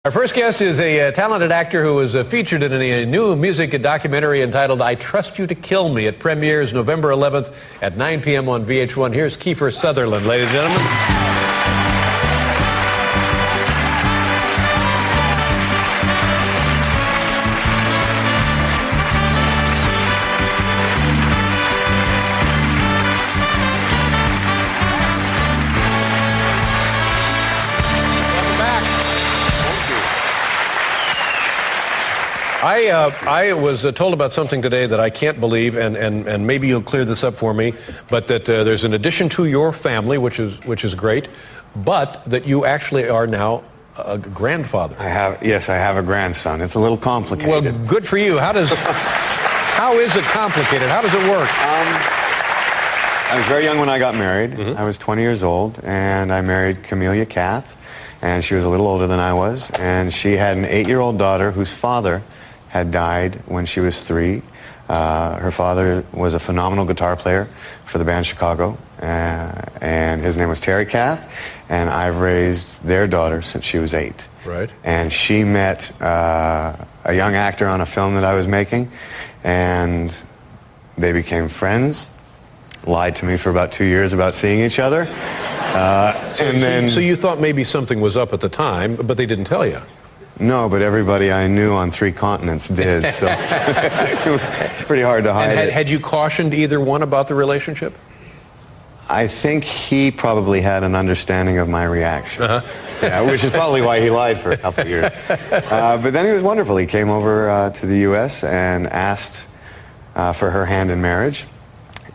Our first guest is a talented actor who was featured in a new music documentary entitled I Trust You to Kill Me. It premieres November 11th at 9 p.m. on VH1. Here's Kiefer Sutherland, ladies and gentlemen. I was told about something today that I can't believe, and maybe you'll clear this up for me, but that there's an addition to your family, which is great, but that you actually are now a grandfather. Yes, I have a grandson. It's a little complicated. Well, good for you. How is it complicated? How does it work? I was very young when I got married. I was 20 years old, and I married Camellia Kath, and she was a little older than I was, and she had an 8-year-old daughter whose father had died when she was 3. Her father was a phenomenal guitar player for the band Chicago, and his name was Terry Kath, and I've raised their daughter since she was 8. Right. And she met a young actor on a film that I was making, and they became friends, lied to me for about 2 years about seeing each other. So you thought maybe something was up at the time, but they didn't tell you. No, but everybody I knew on 3 continents did, so it was pretty hard to hide. And had you cautioned either one about the relationship? I think he probably had an understanding of my reaction, yeah, which is probably why he lied for a couple of years. But then he was wonderful. He came over to the U.S. and asked for her hand in marriage,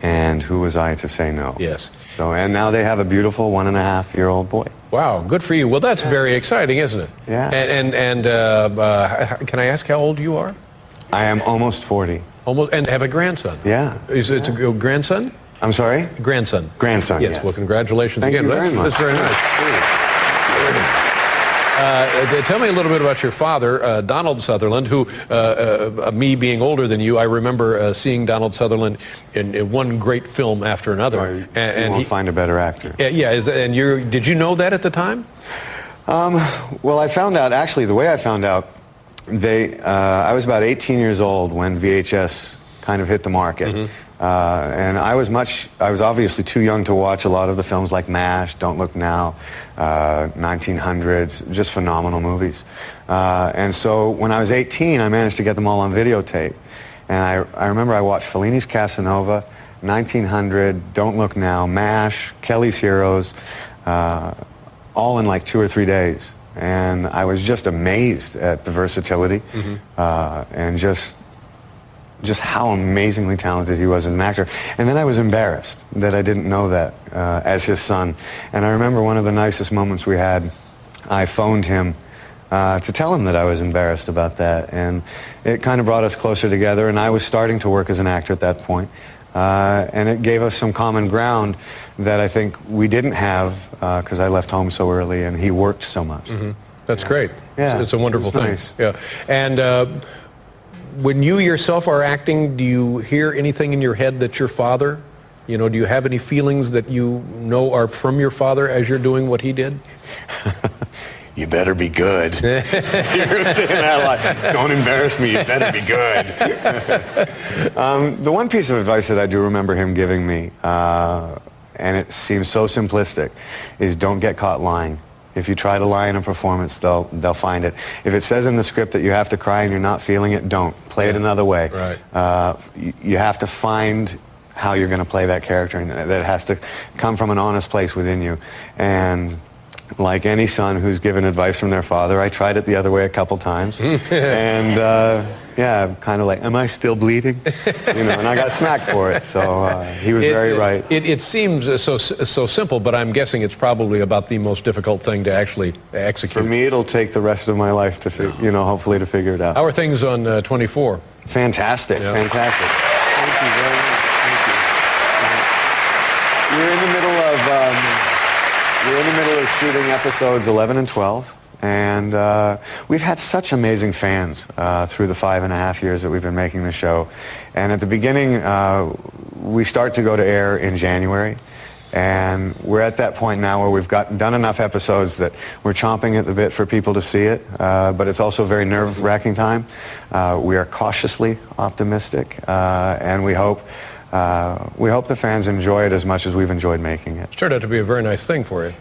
and who was I to say no? Yes. So, and now they have a beautiful 1.5-year-old boy. Wow, good for you. Well, that's very exciting, isn't it? Yeah. And can I ask how old you are? I am almost 40. Almost, and have a grandson. Yeah. Is it a grandson? I'm sorry? Grandson. Grandson, yes. Well, congratulations Thank again. you very much. That's very nice. Tell me a little bit about your father, Donald Sutherland, who, me being older than you, I remember seeing Donald Sutherland in one great film after another. And you won't find a better actor. Yeah, and did you know that at the time? Well, I found out, actually, the way I found out, I was about 18 years old when VHS kind of hit the market. And I was obviously too young to watch a lot of the films like MASH, Don't Look Now, 1900s, just phenomenal movies. And so when I was 18, I managed to get them all on videotape. And I remember I watched Fellini's Casanova, 1900, Don't Look Now, MASH, Kelly's Heroes, all in like 2 or 3 days. And I was just amazed at the versatility and just how amazingly talented he was as an actor. And then I was embarrassed that I didn't know that as his son. And I remember one of the nicest moments we had, I phoned him to tell him that I was embarrassed about that. And it kind of brought us closer together, and I was starting to work as an actor at that point. And it gave us some common ground that I think we didn't have because I left home so early and he worked so much. That's great. Yeah, it's a wonderful thing. Nice. Yeah. And when you yourself are acting, do you hear anything in your head that your father, do you have any feelings that you know are from your father as you're doing what he did? You better be good. You're saying that a lot. Don't embarrass me, you better be good. The one piece of advice that I do remember him giving me, and it seems so simplistic, is don't get caught lying. If you try to lie in a performance, they'll find it. If it says in the script that you have to cry and you're not feeling it, don't. Play it another way. Right. You have to find how you're going to play that character, and that has to come from an honest place within you. And like any son who's given advice from their father, I tried it the other way a couple times. And yeah, kind of like, am I still bleeding? And I got smacked for it. So he was very right. It seems so simple, but I'm guessing it's probably about the most difficult thing to actually execute. For me, it'll take the rest of my life to, hopefully to figure it out. How are things on 24? Fantastic, fantastic. Thank you very much. Thank you. You're in the middle of shooting episodes 11 and 12. And we've had such amazing fans through the 5.5 years that we've been making the show. And at the beginning, we start to go to air in January. And we're at that point now where we've done enough episodes that we're chomping at the bit for people to see it, but it's also a very nerve-wracking time. We are cautiously optimistic, and we hope the fans enjoy it as much as we've enjoyed making it. It's turned out to be a very nice thing for you.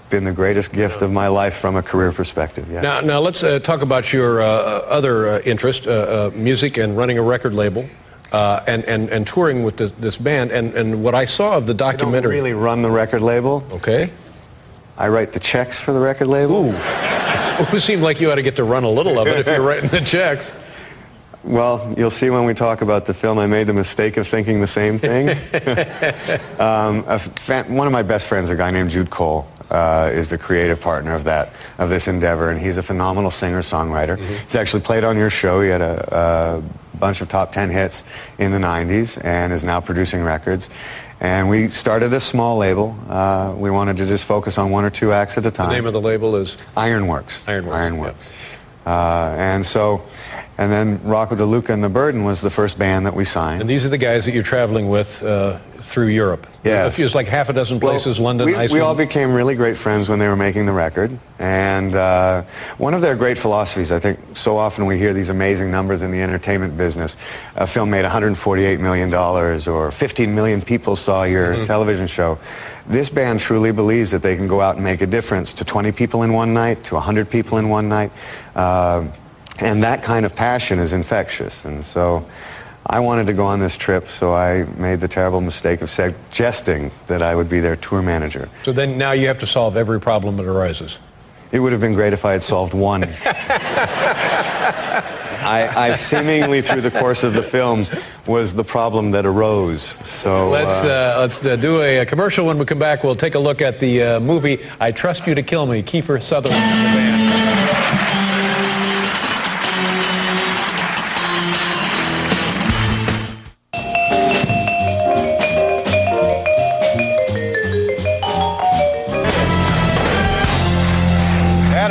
Been the greatest gift of my life from a career perspective, yeah. Now let's talk about your other interest, music and running a record label. And touring with this band, and what I saw of the documentary. I don't really run the record label. Okay. I write the checks for the record label. Ooh. It seemed like you ought to get to run a little of it if you're writing the checks. Well, you'll see when we talk about the film, I made the mistake of thinking the same thing. One of my best friends, a guy named Jude Cole, is the creative partner of this endeavor, and he's a phenomenal singer-songwriter. Mm-hmm. He's actually played on your show. He had a bunch of top 10 hits in the 90s and is now producing records. And we started this small label. We wanted to just focus on one or two acts at a time. The name of the label is? Ironworks. Ironworks. Yeah. And then Rocco DeLuca and The Burden was the first band that we signed. And these are the guys that you're traveling with through Europe. Yes. It was like half a dozen places, London, Iceland. We all became really great friends when they were making the record. And one of their great philosophies, I think so often we hear these amazing numbers in the entertainment business. A film made $148 million or 15 million people saw your television show. This band truly believes that they can go out and make a difference to 20 people in one night, to 100 people in one night. And that kind of passion is infectious. And so I wanted to go on this trip, so I made the terrible mistake of suggesting that I would be their tour manager. So then now you have to solve every problem that arises. It would have been great if I had solved one. I seemingly, through the course of the film, was the problem that arose. So let's do a commercial. When we come back, we'll take a look at the movie I Trust You to Kill Me, Kiefer Sutherland and the band.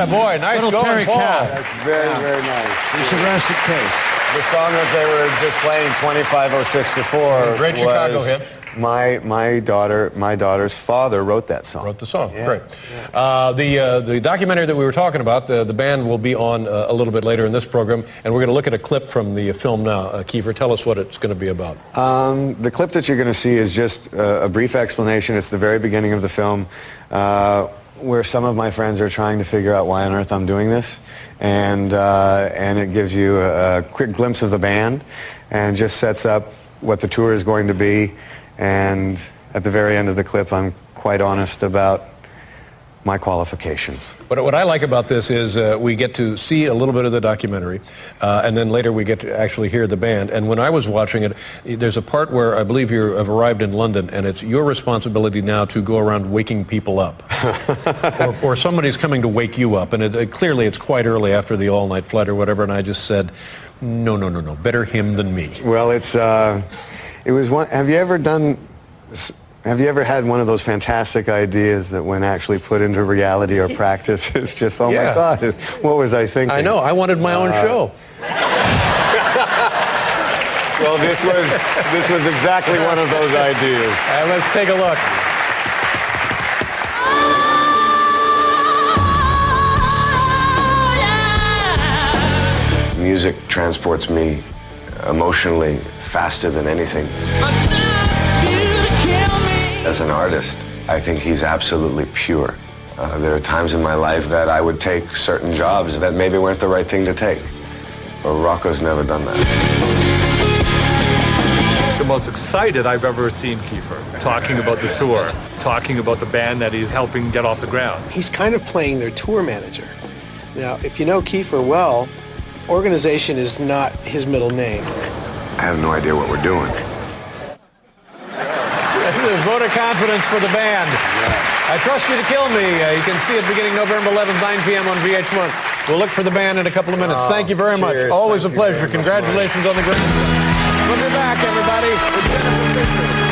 Boy, nice Little going, Terry Paul. Cat. That's very, very nice. You should rest in case. The song that they were just playing, 2506 to 4, Great Chicago hit. My daughter's father wrote that song. Wrote the song. Yeah. Great. The documentary that we were talking about, the band will be on a little bit later in this program, and we're going to look at a clip from the film now. Kiefer, tell us what it's going to be about. The clip that you're going to see is just a brief explanation. It's the very beginning of the film, where some of my friends are trying to figure out why on earth I'm doing this, and it gives you a quick glimpse of the band and just sets up what the tour is going to be. And at the very end of the clip, I'm quite honest about my qualifications. But what I like about this is we get to see a little bit of the documentary, and then later we get to actually hear the band. And when I was watching it, there's a part where I believe you have arrived in London, and it's your responsibility now to go around waking people up. or somebody's coming to wake you up. And clearly it's quite early after the all-night flight or whatever, and I just said, no, better him than me. Well, it was one. Have you ever had one of those fantastic ideas that when actually put into reality or practice, it's just, oh Yeah. my God, what was I thinking? I know, I wanted my own show. Well, this was exactly one of those ideas. Let's take a look. Music transports me emotionally faster than anything. As an artist, I think he's absolutely pure. There are times in my life that I would take certain jobs that maybe weren't the right thing to take. But Rocco's never done that. The most excited I've ever seen Kiefer, talking about the tour, talking about the band that he's helping get off the ground. He's kind of playing their tour manager. Now, if you know Kiefer well, organization is not his middle name. I have no idea what we're doing. Vote of confidence for the band. I Trust You to Kill Me. You can see it beginning November 11th, 9 p.m. on VH1. We'll look for the band in a couple of minutes. Thank you very much. Always a pleasure. Congratulations on the great. We'll be back, everybody.